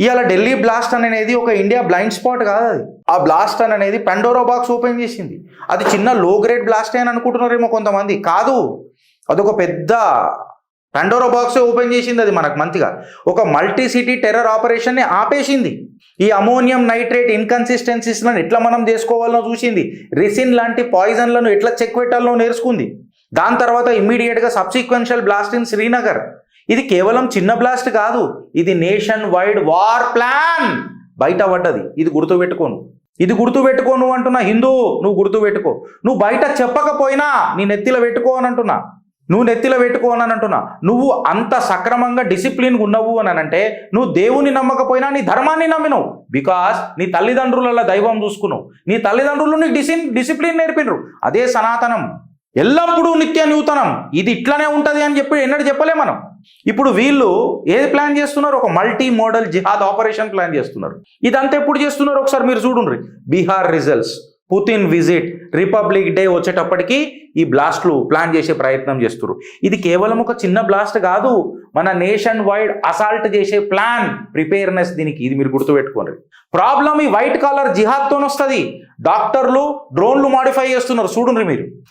ఇవాళ ఢిల్లీ బ్లాస్ట్ అనేది ఒక ఇండియా బ్లైండ్ స్పాట్ కాదు. అది ఆ బ్లాస్ట్ అనేది పండోరా బాక్స్ ఓపెన్ చేసింది. అది చిన్న లో గ్రేడ్ బ్లాస్ట్ అని అనుకుంటున్నారేమో కొంతమంది. కాదు, అదొక పెద్ద పండోరా బాక్స్ ఓపెన్ చేసింది. అది మనకు మంచిగా ఒక మల్టీ సిటీ టెర్రర్ ఆపరేషన్ని ఆపేసింది. ఈ అమోనియం నైట్రేట్ ఇన్కన్సిస్టెన్సీస్లను ఎట్లా మనం చేసుకోవాలనో చూసింది. రిసిన్ లాంటి పాయిజన్లను ఎట్లా చెక్ పెట్టాలనో నేర్చుకుంది. దాని తర్వాత ఇమ్మీడియట్గా సబ్సిక్వెన్షియల్ బ్లాస్ట్ ఇన్ శ్రీనగర్. ఇది కేవలం చిన్న బ్లాస్ట్ కాదు, ఇది నేషన్ వైడ్ వార్ ప్లాన్ బయట పడ్డది. ఇది గుర్తుపెట్టుకోను అంటున్నా. హిందూ, నువ్వు గుర్తుపెట్టుకో. నువ్వు బయట చెప్పకపోయినా నీ నెత్తిలో పెట్టుకో అని అంటున్నా. నువ్వు అంత సక్రమంగా డిసిప్లిన్గా ఉన్నావు అని అంటే నువ్వు దేవుని నమ్మకపోయినా నీ ధర్మాన్ని నమ్మినవు. బికాస్ నీ తల్లిదండ్రుల దైవం చూసుకున్నావు. నీ తల్లిదండ్రులు నీకు డిసిప్లిన్ నేర్పినరు. అదే సనాతనం, ఎల్లప్పుడూ నిత్య నూతనం. ఇది ఇట్లానే ఉంటుంది అని ఎన్నడూ చెప్పలే మనం. ఇప్పుడు వీళ్ళు ఏది ప్లాన్ చేస్తున్నారు? ఒక మల్టీ మోడల్ జిహాద్ ఆపరేషన్ ప్లాన్ చేస్తున్నారు. ఇదంతా ఎప్పుడు చేస్తున్నారు ఒకసారి మీరు చూడండి. Bihar results, Putin visit, republic day వచ్చేటప్పటికి ఈ బ్లాస్ట్లు ప్లాన్ చేసే ప్రయత్నం చేస్తున్నారు. ఇది కేవలం ఒక చిన్న బ్లాస్ట్ కాదు, మన నేషన్ వైడ్ అసాల్ట్ చేసే ప్లాన్, ప్రిపేర్నెస్ దీనికి. ఇది మీరు గుర్తుపెట్టుకోండి. ప్రాబ్లం ఈ వైట్ కాలర్ జిహాద్తో వస్తుంది. డాక్టర్లు డ్రోన్లు మాడిఫై చేస్తున్నారు. చూడండి మీరు.